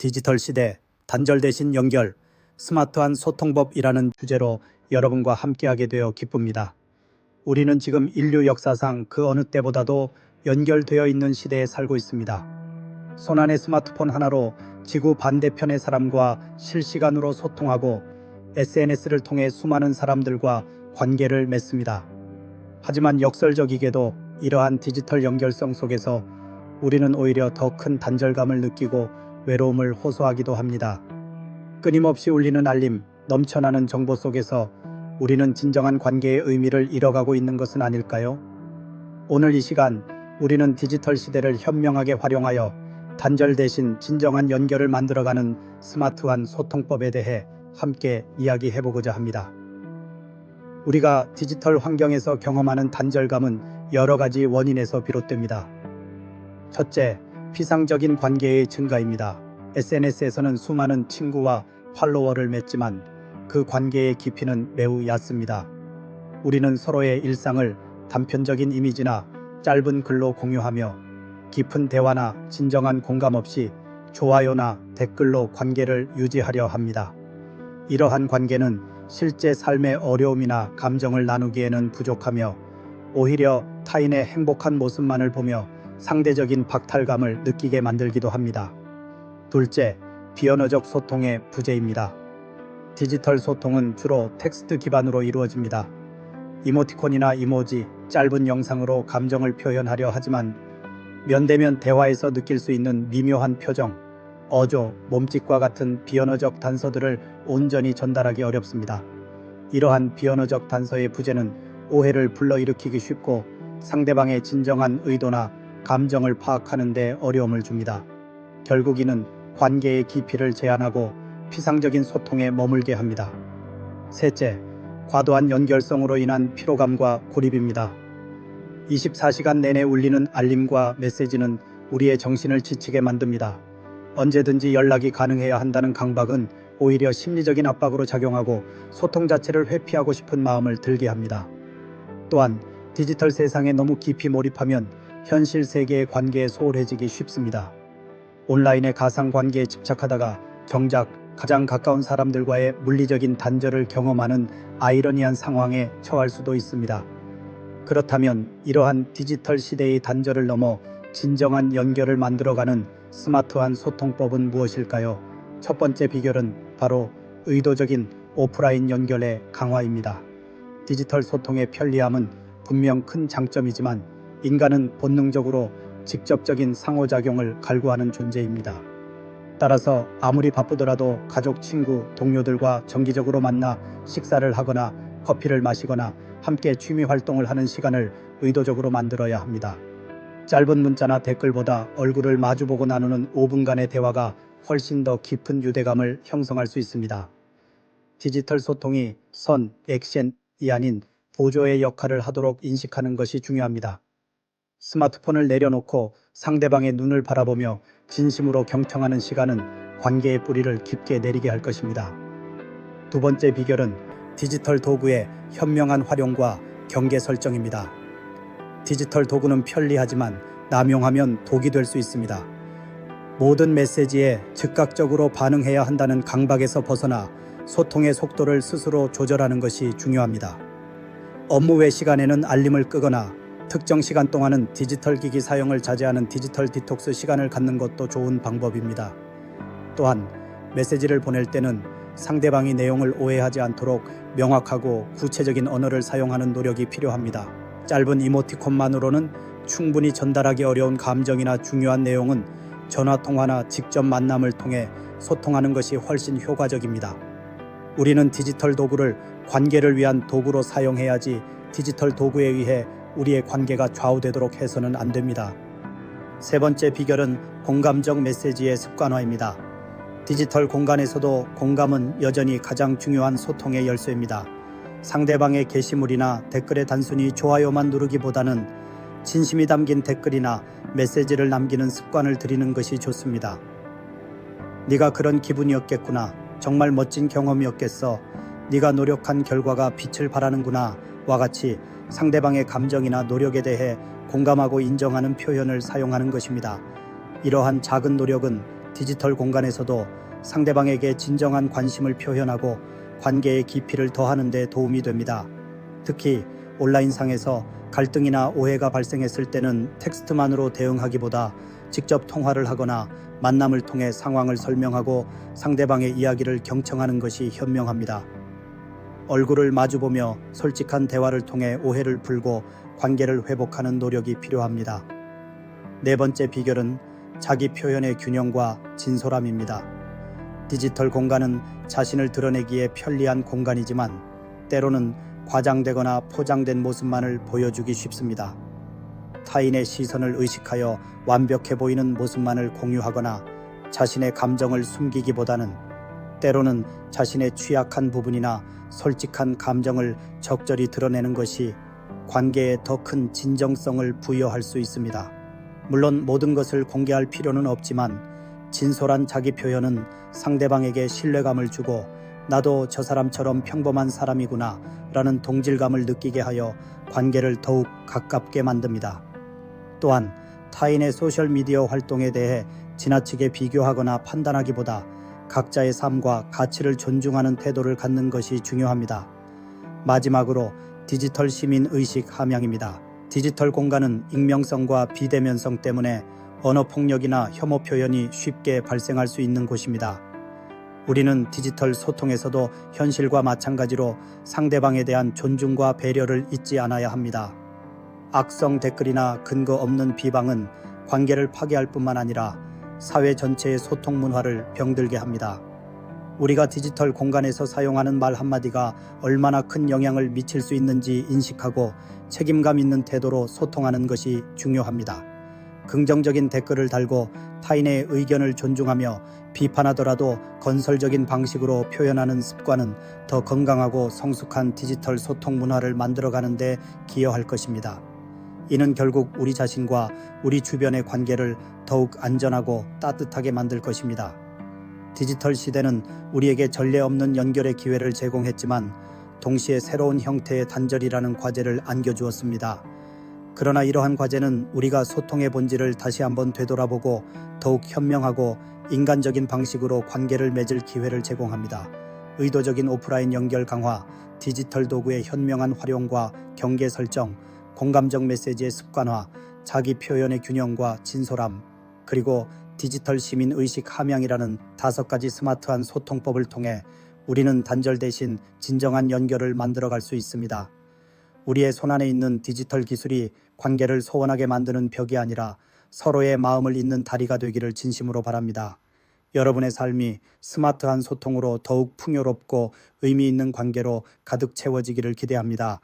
디지털 시대, 단절 대신 연결, 스마트한 소통법이라는 주제로 여러분과 함께하게 되어 기쁩니다. 우리는 지금 인류 역사상 그 어느 때보다도 연결되어 있는 시대에 살고 있습니다. 손안의 스마트폰 하나로 지구 반대편의 사람과 실시간으로 소통하고 SNS를 통해 수많은 사람들과 관계를 맺습니다. 하지만 역설적이게도 이러한 디지털 연결성 속에서 우리는 오히려 더 큰 단절감을 느끼고 외로움을 호소하기도 합니다. 끊임없이 울리는 알림, 넘쳐나는 정보 속에서 우리는 진정한 관계의 의미를 잃어가고 있는 것은 아닐까요? 오늘 이 시간 우리는 디지털 시대를 현명하게 활용하여 단절 대신 진정한 연결을 만들어가는 스마트한 소통법에 대해 함께 이야기해보고자 합니다. 우리가 디지털 환경에서 경험하는 단절감은 여러 가지 원인에서 비롯됩니다. 첫째, 피상적인 관계의 증가입니다. SNS에서는 수많은 친구와 팔로워를 맺지만 그 관계의 깊이는 매우 얕습니다. 우리는 서로의 일상을 단편적인 이미지나 짧은 글로 공유하며 깊은 대화나 진정한 공감 없이 좋아요나 댓글로 관계를 유지하려 합니다. 이러한 관계는 실제 삶의 어려움이나 감정을 나누기에는 부족하며 오히려 타인의 행복한 모습만을 보며 상대적인 박탈감을 느끼게 만들기도 합니다. 둘째, 비언어적 소통의 부재입니다. 디지털 소통은 주로 텍스트 기반으로 이루어집니다. 이모티콘이나 이모지, 짧은 영상으로 감정을 표현하려 하지만 면대면 대화에서 느낄 수 있는 미묘한 표정, 어조, 몸짓과 같은 비언어적 단서들을 온전히 전달하기 어렵습니다. 이러한 비언어적 단서의 부재는 오해를 불러일으키기 쉽고 상대방의 진정한 의도나 감정을 파악하는 데 어려움을 줍니다. 결국 이는 관계의 깊이를 제한하고 피상적인 소통에 머물게 합니다. 셋째, 과도한 연결성으로 인한 피로감과 고립입니다. 24시간 내내 울리는 알림과 메시지는 우리의 정신을 지치게 만듭니다. 언제든지 연락이 가능해야 한다는 강박은 오히려 심리적인 압박으로 작용하고 소통 자체를 회피하고 싶은 마음을 들게 합니다. 또한 디지털 세상에 너무 깊이 몰입하면 현실 세계의 관계에 소홀해지기 쉽습니다. 온라인의 가상관계에 집착하다가 정작 가장 가까운 사람들과의 물리적인 단절을 경험하는 아이러니한 상황에 처할 수도 있습니다. 그렇다면 이러한 디지털 시대의 단절을 넘어 진정한 연결을 만들어가는 스마트한 소통법은 무엇일까요? 첫 번째 비결은 바로 의도적인 오프라인 연결의 강화입니다. 디지털 소통의 편리함은 분명 큰 장점이지만 인간은 본능적으로 직접적인 상호작용을 갈구하는 존재입니다. 따라서 아무리 바쁘더라도 가족, 친구, 동료들과 정기적으로 만나 식사를 하거나 커피를 마시거나 함께 취미 활동을 하는 시간을 의도적으로 만들어야 합니다. 짧은 문자나 댓글보다 얼굴을 마주보고 나누는 5분간의 대화가 훨씬 더 깊은 유대감을 형성할 수 있습니다. 디지털 소통이 선, 액션이 아닌 보조의 역할을 하도록 인식하는 것이 중요합니다. 스마트폰을 내려놓고 상대방의 눈을 바라보며 진심으로 경청하는 시간은 관계의 뿌리를 깊게 내리게 할 것입니다. 두 번째 비결은 디지털 도구의 현명한 활용과 경계 설정입니다. 디지털 도구는 편리하지만 남용하면 독이 될 수 있습니다. 모든 메시지에 즉각적으로 반응해야 한다는 강박에서 벗어나 소통의 속도를 스스로 조절하는 것이 중요합니다. 업무 외 시간에는 알림을 끄거나 특정 시간 동안은 디지털 기기 사용을 자제하는 디지털 디톡스 시간을 갖는 것도 좋은 방법입니다. 또한 메시지를 보낼 때는 상대방이 내용을 오해하지 않도록 명확하고 구체적인 언어를 사용하는 노력이 필요합니다. 짧은 이모티콘만으로는 충분히 전달하기 어려운 감정이나 중요한 내용은 전화통화나 직접 만남을 통해 소통하는 것이 훨씬 효과적입니다. 우리는 디지털 도구를 관계를 위한 도구로 사용해야지 디지털 도구에 의해 우리의 관계가 좌우되도록 해서는 안 됩니다. 세 번째 비결은 공감적 메시지의 습관화입니다. 디지털 공간에서도 공감은 여전히 가장 중요한 소통의 열쇠입니다. 상대방의 게시물이나 댓글에 단순히 좋아요만 누르기보다는 진심이 담긴 댓글이나 메시지를 남기는 습관을 들이는 것이 좋습니다. 네가 그런 기분이었겠구나. 정말 멋진 경험이었겠어. 네가 노력한 결과가 빛을 발하는구나. 와 같이 상대방의 감정이나 노력에 대해 공감하고 인정하는 표현을 사용하는 것입니다. 이러한 작은 노력은 디지털 공간에서도 상대방에게 진정한 관심을 표현하고 관계의 깊이를 더하는 데 도움이 됩니다. 특히 온라인상에서 갈등이나 오해가 발생했을 때는 텍스트만으로 대응하기보다 직접 통화를 하거나 만남을 통해 상황을 설명하고 상대방의 이야기를 경청하는 것이 현명합니다. 얼굴을 마주보며 솔직한 대화를 통해 오해를 풀고 관계를 회복하는 노력이 필요합니다. 네 번째 비결은 자기 표현의 균형과 진솔함입니다. 디지털 공간은 자신을 드러내기에 편리한 공간이지만 때로는 과장되거나 포장된 모습만을 보여주기 쉽습니다. 타인의 시선을 의식하여 완벽해 보이는 모습만을 공유하거나 자신의 감정을 숨기기보다는 때로는 자신의 취약한 부분이나 솔직한 감정을 적절히 드러내는 것이 관계에 더 큰 진정성을 부여할 수 있습니다. 물론 모든 것을 공개할 필요는 없지만 진솔한 자기 표현은 상대방에게 신뢰감을 주고 나도 저 사람처럼 평범한 사람이구나 라는 동질감을 느끼게 하여 관계를 더욱 가깝게 만듭니다. 또한 타인의 소셜미디어 활동에 대해 지나치게 비교하거나 판단하기보다 각자의 삶과 가치를 존중하는 태도를 갖는 것이 중요합니다. 마지막으로 디지털 시민 의식 함양입니다. 디지털 공간은 익명성과 비대면성 때문에 언어 폭력이나 혐오 표현이 쉽게 발생할 수 있는 곳입니다. 우리는 디지털 소통에서도 현실과 마찬가지로 상대방에 대한 존중과 배려를 잊지 않아야 합니다. 악성 댓글이나 근거 없는 비방은 관계를 파괴할 뿐만 아니라 사회 전체의 소통 문화를 병들게 합니다. 우리가 디지털 공간에서 사용하는 말 한마디가 얼마나 큰 영향을 미칠 수 있는지 인식하고 책임감 있는 태도로 소통하는 것이 중요합니다. 긍정적인 댓글을 달고 타인의 의견을 존중하며 비판하더라도 건설적인 방식으로 표현하는 습관은 더 건강하고 성숙한 디지털 소통 문화를 만들어가는 데 기여할 것입니다. 이는 결국 우리 자신과 우리 주변의 관계를 더욱 안전하고 따뜻하게 만들 것입니다. 디지털 시대는 우리에게 전례 없는 연결의 기회를 제공했지만 동시에 새로운 형태의 단절이라는 과제를 안겨주었습니다. 그러나 이러한 과제는 우리가 소통의 본질을 다시 한번 되돌아보고 더욱 현명하고 인간적인 방식으로 관계를 맺을 기회를 제공합니다. 의도적인 오프라인 연결 강화, 디지털 도구의 현명한 활용과 경계 설정, 공감적 메시지의 습관화, 자기 표현의 균형과 진솔함, 그리고 디지털 시민 의식 함양이라는 5가지 스마트한 소통법을 통해 우리는 단절 대신 진정한 연결을 만들어갈 수 있습니다. 우리의 손안에 있는 디지털 기술이 관계를 소원하게 만드는 벽이 아니라 서로의 마음을 잇는 다리가 되기를 진심으로 바랍니다. 여러분의 삶이 스마트한 소통으로 더욱 풍요롭고 의미 있는 관계로 가득 채워지기를 기대합니다.